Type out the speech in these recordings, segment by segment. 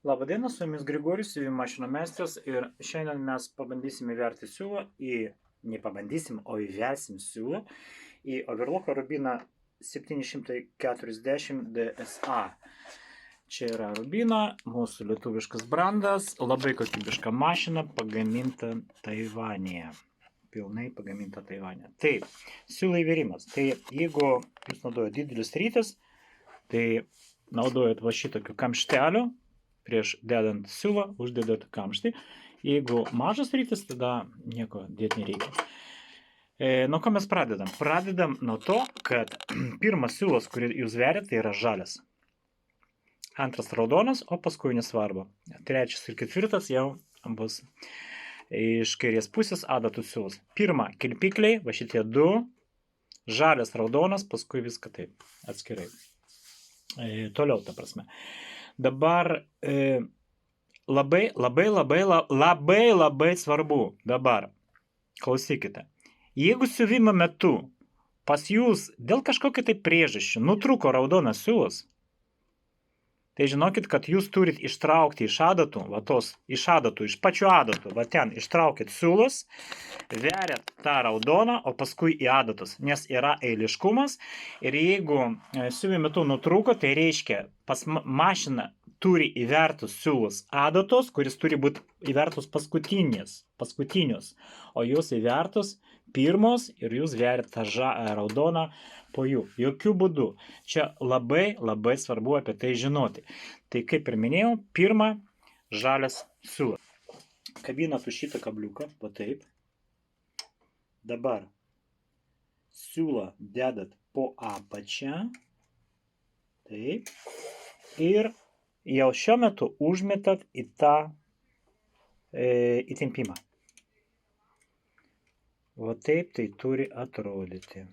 Labadiena, su jumis Grigorijus, siuvimo mašinų meistras ir šiandien mes pabandysim įverti siūlą nepabandysim, o įversim siūlą į overlock rubiną 740 DSA. Čia yra rubina, mūsų lietuviškas brandas, labai kokybiška mašina, pagaminta Taivanėje. Pilnai pagaminta Taivane. Taip, siūlo įvėrimas. Tai jeigu jūs naudojate didelis rytis, tai naudojat va šitokių kamštelių. Prieš dedant siūlą, uždedat kamštį. Jeigu mažas rytis, tada nieko dėti nereikia. Nuo ko mes pradedam? Pradedam nuo to, kad pirmas siūlas, kurį jūs veriat, tai yra žalias. Antras raudonas, o paskui nesvarbu. Trečias ir ketvirtas jau bus iš kairės pusės adatų siūlas. Pirma, kilpikliai, va šitie du, žalias, raudonas, paskui viską taip atskirai. Toliau, ta prasme. Dabar labai svarbu, dabar klausykite, jeigu siuvimo metu pas jūs dėl kažkokio tai priežasčių nutrūko raudonas siūlas, tai žinokit, kad jūs turit ištraukti iš adatų, iš pačių adatų, va ten ištraukit siūlas, veriat tą raudoną, o paskui į adatus, nes yra eiliškumas ir jeigu siuvimo metu nutrūko, tai reiškia pas mašiną turi įvertus siūlus adatos, kuris turi būti įvertus paskutinius, o jūs įvertus pirmos ir jūs veriat tą raudoną po jų. Jokių būdų. Čia labai svarbu apie tai žinoti. Tai kaip ir minėjau, pirma žalias siūlas. Kabinat už šitą kabliuką, va taip. Dabar siūlą dedat po apačią. Taip. Ir jau šiuo metu užmetat į tą įtempimą. Va taip tai turi atrodyti.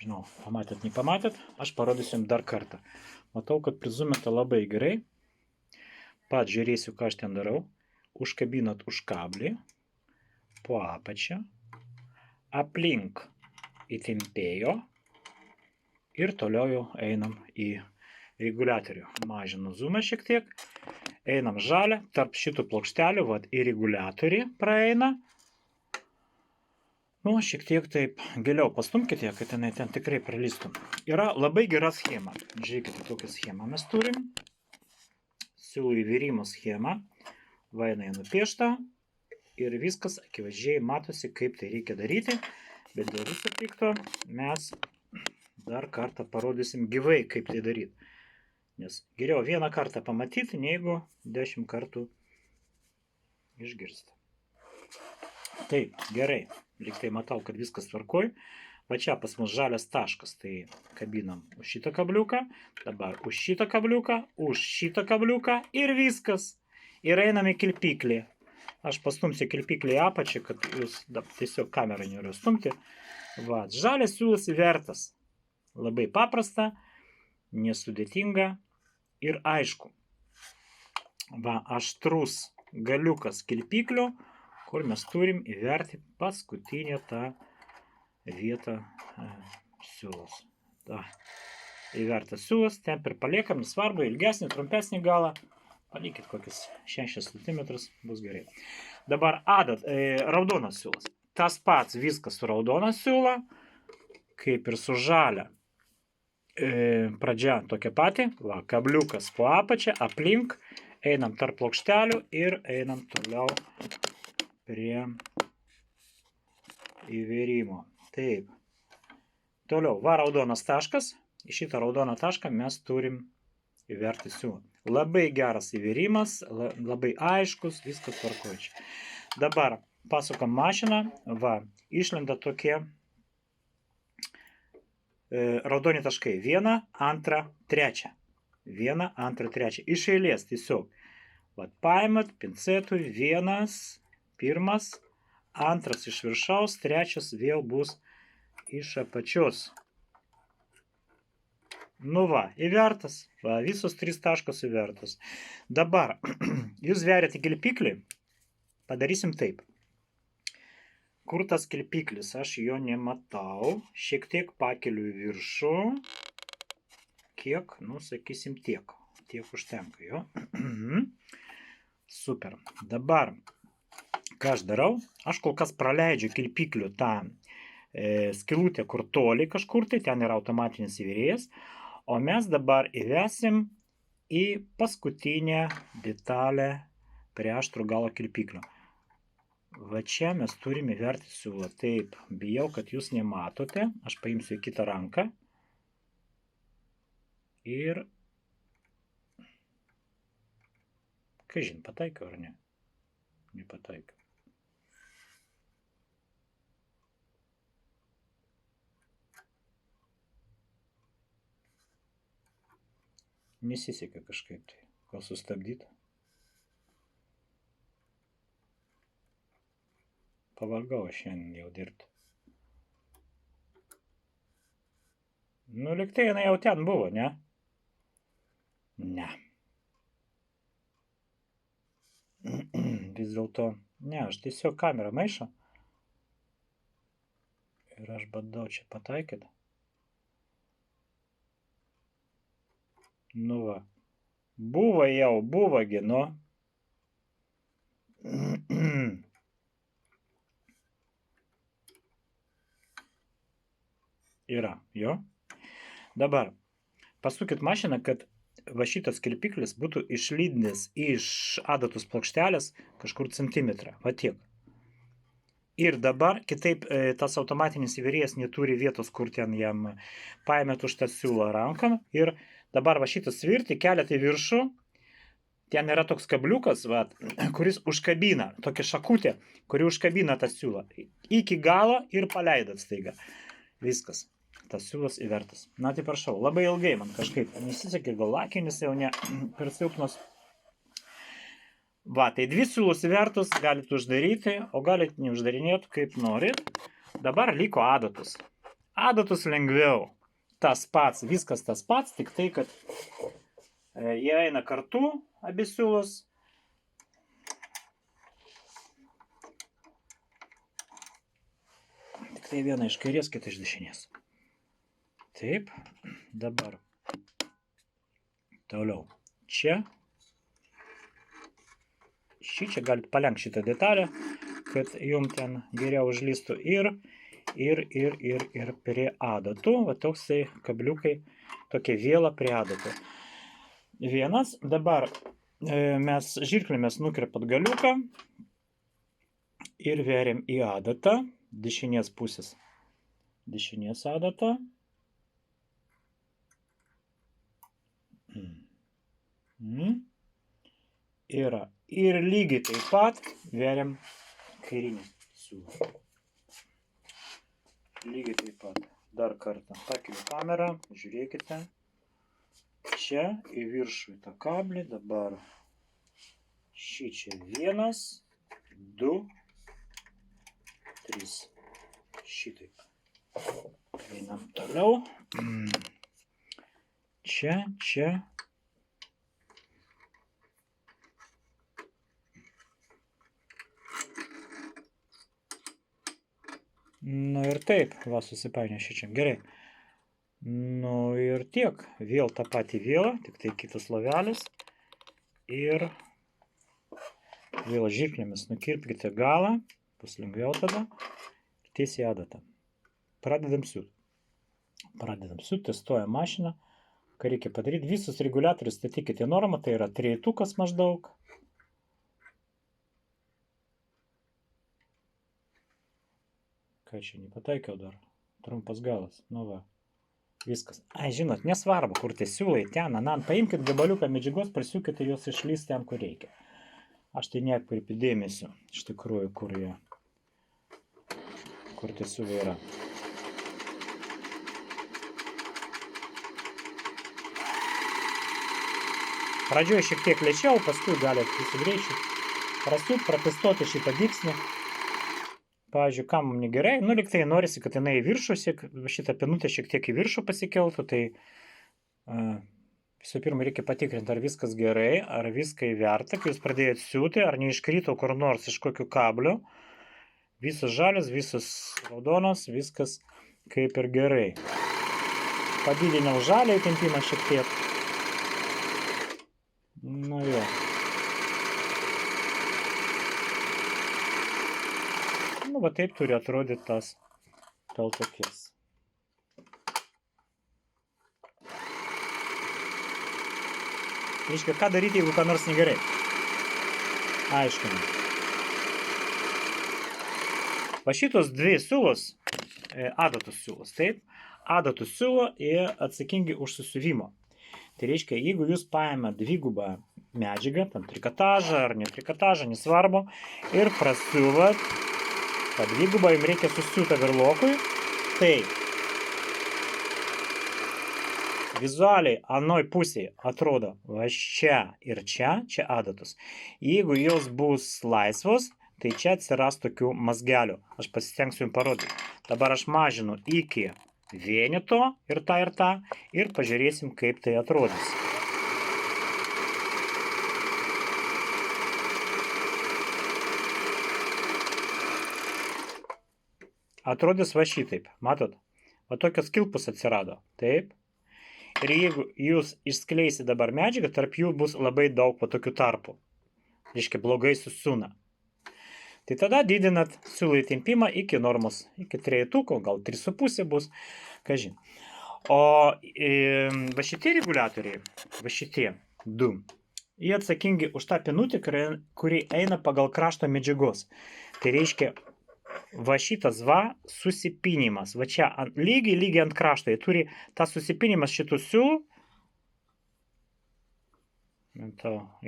Žinau, pamatėt, nepamatėt, aš parodysiu dar kartą. Matau, kad prizumėta labai gerai. Pat žiūrėsiu, ką aš ten darau. Užkabinat už kablį, po apačią, aplink įtempėjo ir toliau jau einam į reguliatorių. Mažinu zoomą šiek tiek. Einam žalią, tarp šitų plokštelių, vat į reguliatorių praeina. Nu, šiek tiek taip giliau pastumkite, kad ten tikrai pralystum. Yra labai gera schema. Žiūrėkite, tokią schemą mes turim. Siūlų įvėrimo schema. Va jinai nupiešta. Ir viskas akivaizdžiai matosi, kaip tai reikia daryti. Bet dėl viso pikto mes dar kartą parodysim gyvai, kaip tai daryti. Nes geriau vieną kartą pamatyti, negu 10 kartų išgirsti. Taip, gerai. Liktai matau, kad viskas tvarkoj. Va čia pas mus žalias taškas. Tai kabinam už šitą kabliuką. Dabar už šitą kabliuką. Ir viskas. Ir einam į kilpiklį. Aš pastumsiu kilpiklį į apačią, kad jūs tiesiog kamerą noriu stumti. Va, žalias siūlas įvertas. Labai paprasta, nesudėtinga ir aišku. Va, aštrus galiukas kilpiklio, kur mes turim įverti paskutinę tą vietą siūlos. Įvertas siūlas, ten per paliekam, nesvarbu, ilgesnį, trumpesnį galą. Palikit kokius 6 cm, bus gerai. Dabar raudonas siūlas. Tas pats viskas su raudonas siūla, kaip ir su žalia. Pradžia tokia pati, va, kabliukas po apačią, aplink, einam tarp plokštelių ir einam toliau prie įvėrimo. Taip. Toliau, va raudonas taškas. Į šitą raudoną tašką mes turim įverti siūlą. Labai geras įvėrimas, labai aiškus, viskas tvarkoja. Dabar pasukam mašiną. Va, išlenda tokie raudoni taškai. 1, 2, 3. 1, 2, 3. Iš eilės tiesiog. Va, paimat, pincetų, 1, pirmas, antras iš viršaus, trečias vėl bus iš apačios. Nu va, įvertas. Va, visos 3 taškos įvertas. Dabar, jūs veriate kilpiklį, padarysim taip. Kur tas kilpiklis? Aš jo nematau. Šiek tiek pakeliu į viršų. Kiek? Nu, sakysim tiek. tiek užtenka, jo. Super. Dabar, ką aš darau, aš kol kas praleidžiu kirpiklių tą skylutę, kur toli kažkur, tai ten yra automatinis įvyrėjas, o mes dabar įvesim į paskutinę detalę prie aštro galo kirpiklio. Va čia mes turime įverti siūlą. Taip, bijau, kad jūs nematote. Aš paimsiu į kitą ranką. Ir... Kažin, pataikiau ar ne? Nepataikiau. Nesisekė kažkaip tai. Gal sustabdyti? Pavargau aš šiandien jau dirbti. Nu, lyg tai jinai jau ten buvo, ne? Ne. Vis dėlto, ne, aš tiesiog kamerą maišo. Ir aš bandau čia pataikyti. Nu va. Buvo jau, buvo gi, nu. Yra, jo. Dabar, pasukit mašiną, kad va šitas kirpiklis būtų išlydnis iš adatos plokštelės kažkur centimetrą, va tiek. Ir dabar, kitaip, tas automatinis įvyrėjas neturi vietos, kur ten jam paėmėt už tą siūlą ranką. Ir dabar va šitas svirti, keliat į viršų, ten yra toks kabliukas, va, kuris užkabina, tokia šakutė, kuri užkabina tą siūlą. Iki galo ir paleidat staiga. Viskas. Tas siūlas įvertas. Na, tai prašau, labai ilgai man kažkaip nesisekė, gal lakinis jau ne per silpnos. Va, tai 2 siūlus įvertus galite uždaryti, o galite neuždarinėti kaip norit. Dabar liko adatus. Adatus lengviau. Tas pats, viskas tas pats, tik tai, kad jie eina kartu, abi siūlus. Tik tai viena iš kairės, kita iš dešinės. Taip, dabar toliau. Čia galite palenkti šitą detalę, kad jum ten geriau užlystų ir prie adatų. Va toksai kabliukai, tokia vėla prie adatų. Vienas, dabar mes žirklėmis nukrepat galiuką ir veriam į adatą, dešinės pusės. Dešinės adatą. Yra. Ir lygiai taip pat veriam kairinį siūlą. Lygiai taip pat. Dar kartą. Pakeliu kamerą. Žiūrėkite. Čia į viršų į tą kablį. Dabar šį čia 1, 2, 3. Šitaip. Einam toliau. Čia. Nu ir taip, va susipainė šičiam. Gerai. Nu ir tiek. Vėl tą patį vėlą, tik tai kitas lovelis. Ir vėl žirklėmis nukirpkite galą. Bus lengviau tada. Tiesiai adatą. Pradedam siūt. Testuojam mašiną. Ką reikia padaryti? Visus reguliatorius statykite normą. Tai yra 3 maždaug. Ką čia nepataikiau dar? Trumpas galas. Nu va. Viskas. Ai, žinot, nesvarbu, kur tai siūlai ten, anan. Paimkit gabaliuką medžiagos, prasiūkite jos išlys ten, kur reikia. Aš tai nekreipiu dėmesio, iš tikrųjų, kur tai siūlai yra. Pradžioje šiek tiek lėčiau, paskui galite visų greičių prasiūti, pratestuoti šitą dyksnį. Pavyzdžiui, kam mums negerai, nu lyg tai norisi, kad jinai į viršų, šitą pinutę šiek tiek į viršų pasikeltų, tai visų pirma reikia patikrinti, ar viskas gerai, ar viską įverta, kai jūs pradėjot siūti, ar neiškrito kur nors iš kokių kablių. Visos žalios, visos raudonos, viskas kaip ir gerai. Padidinau žalią įtempimą šiek tiek. Nu jo. Nu, va taip turi atrodyti tas peltakis. Reiškia, ką daryti, jeigu ką nors negerai? Aiškinu. Va šitos dvi siūlos, adatos siūlos, taip? Adatų siūlo ir atsakingi už susiuvimo. Tai reiškia, jeigu jūs paėmė dvigubą medžiagą, tam trikotažą ar ne trikotažą, nesvarbu, ir prasiuvat, tą dvigubą jums reikia susiūti virlokui, tai vizualiai anoj pusėje atrodo va čia ir čia adatos. Jeigu jos bus laisvos, tai čia atsiras tokių mazgelių. Aš pasistengsiu jums parodyti. Dabar aš mažinu iki vieneto ir tą, ir pažiūrėsim, kaip tai atrodys. Atrodys va šitaip, matot? Va tokios kilpus atsirado, taip? Ir jeigu jūs išskleisite dabar medžiagą, tarp jų bus labai daug po tokių tarpų. Reiškia, blogai susūna. Tai tada didinat siūlų įtempimą iki normos, iki 3, gal 3,5 bus, kažin. O va šitie reguliatoriai, va šitie du, jie atsakingi už tą pinutę, kuri eina pagal krašto medžiagos. Tai reiškia, va šitas susipinimas, va čia lygiai ant krašto, jie turi tą susipinimas šitų siūlų.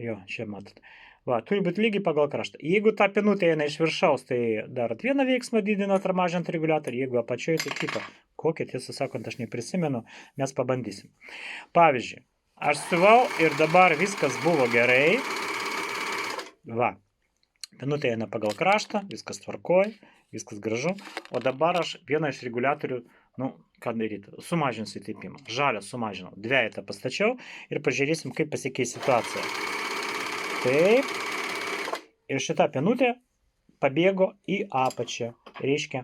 Jo, čia matot. Va, turi būti lygiai pagal kraštą. Jeigu ta pinutė eina iš viršaus, tai darot vieną veiksmą, didinat ar mažinat reguliatorių, jeigu apačioje, tai kitą. Kokią, tiesą sakant, aš neprisimenu, mes pabandysim. Pavyzdžiui, aš siuvau ir dabar viskas buvo gerai. Va, pinutė eina pagal kraštą, viskas tvarkoj, viskas gražu. O dabar aš vieną iš reguliatorių, ką daryti, sumažinsiu įtempimą. Žalią sumažinau, dvejetą pastačiau ir pažiūrėsim, kaip pasikeis situacija. Taip. Ir šita pinutė pabėgo į apačią. Reiškia,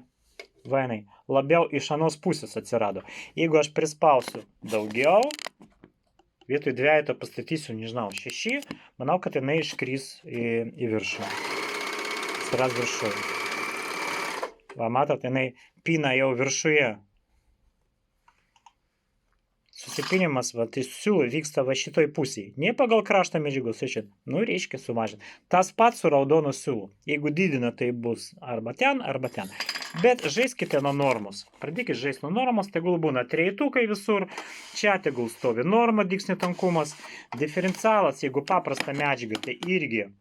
vainai, labiau iš anos pusės atsirado. Jeigu aš prispausiu daugiau, vietoj dvejeto pastatysiu, nežinau, 6, manau, kad jinai iškris į viršų. Atsiras viršuje. Va, matot, jinai pina jau viršuje. Susipinimas, va, tai siūlų vyksta va šitoj pusėje. Ne pagal kraštą medžiagos, reiškia sumažinti. Tas pats su raudonu siūlu. Jeigu didina, tai bus arba ten. Bet žaiskite nuo normos. Pradėkite žaisti nuo normos, tegul būna 3 visur. Čia tegul stovi norma, dygsnių tankumas. Diferencialas, jeigu paprasta medžiaga, tai irgi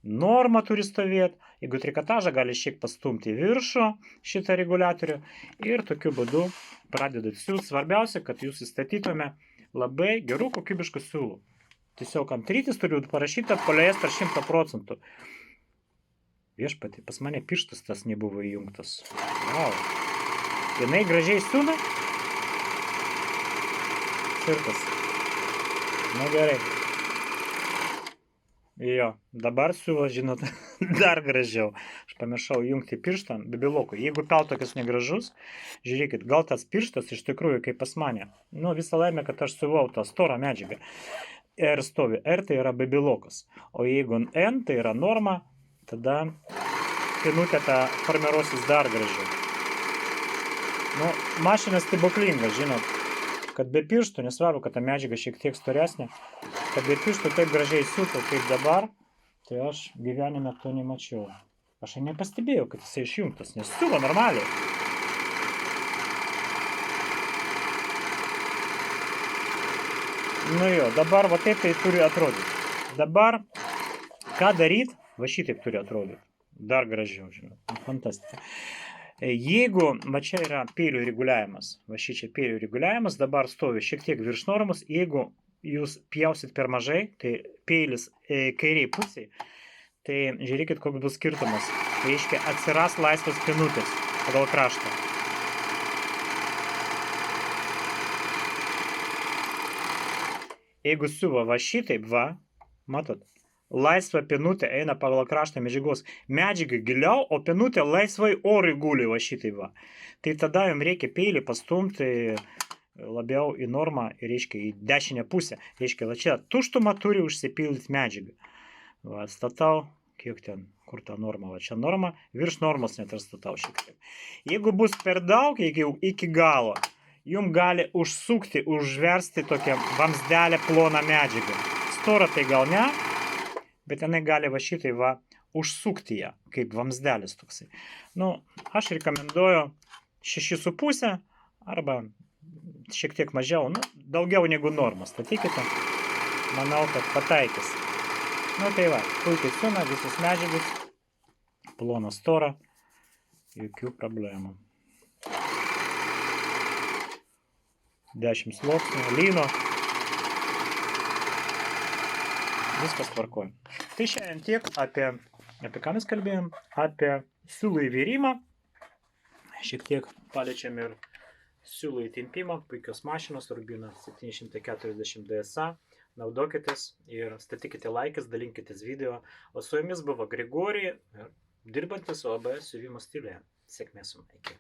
norma turi stovėti. Jeigu trikotažą gali šiek pastumti į viršų šitą reguliatorių. Ir tokiu būdu pradedat siūlti. Svarbiausia, kad jūs įstatytume labai gerų kokybiškų siūlų. Tiesiog ant rytis turi parašyta poliester 100%. Viešpatį, pas mane pirštas tas nebuvo įjungtas. Wow. Jinai gražiai siūna. Cirkas. Nu gerai. Jo, dabar siūlo, žinot, dar gražiau. Aš pamiršau jungti pirštą bibilokui. Jeigu peltokas negražus, žiūrėkit, gal tas pirštas iš tikrųjų kaip pas mane. Visą laimę, kad aš siuvau tą storą medžiagą. R stovi. R tai yra bibilokas. O jeigu N tai yra norma, tada pinutė tą formiruosis dar gražiau. Mašina stebuklinga, žinot. Kad be pirštų, nesvarbu, kad ta medžiaga šiek tiek storesnė, kad be pirštų taip gražiai siūtų kaip dabar, tai aš gyvenime to nemačiau. Aš nepastebėjau, kad jisai išjungtas, nes siūlo normaliai. Jo, dabar va taip tai turi atrodyti. Dabar, ką daryti, va šitaip turi atrodyti. Dar gražiau, žinot. Fantastika. Jeigu, va čia yra peilių reguliavimas, va šičia peilių reguliavimas, dabar stovi šiek tiek virš normos, jeigu jūs pjausit per mažai, tai peilis kairiai pusiai, tai žiūrėkit, koks bus skirtumas. Tai reiškia, atsiras laisvas pinutės pagal kraštą. Jeigu siuva va šitaip, va, matot, laisva pinutė eina pagal kraštą medžiagos. Medžiaga giliau, o pinutė laisvai oriai guli va šitai va. Tai tada jums reikia peilį pastumti labiau į normą ir, reiškia, į dešinę pusę. Reiškia, va čia tuštuma turi užsipildyti medžiagą. Va, atstatau, kiek ten, kur ta norma, va čia norma, virš normos net atstatau šiek tiek. Jeigu bus per daug, iki galo, jums gali užsukti, užversti tokią vamsdelę ploną medžiagą. Storą tai gal ne, bet jinai gali va šitai va užsukti ją, kaip vamsdelis toksai. Nu, aš rekomenduoju 6,5 arba šiek tiek mažiau, nu, daugiau negu normą statykite. Manau, kad pataikys. Nu, tai va, puikiai siūna, visus medžiagus, plona stora, jokių problemų. 10 sluoksnių, lyno. Viskas tvarkoja. Tai šiandien tiek apie ką mes kalbėjom, apie siūlų įvirimą. Šiek tiek paliečiam ir siūlų įtempimą, puikios mašinos, Rubino 740 DSA. Naudokitės ir statykite laikas, dalinkitės video. O su jumis buvo Grigorij, dirbantis OAB siuvimo stiliuje. Sėkmės jums. Iki.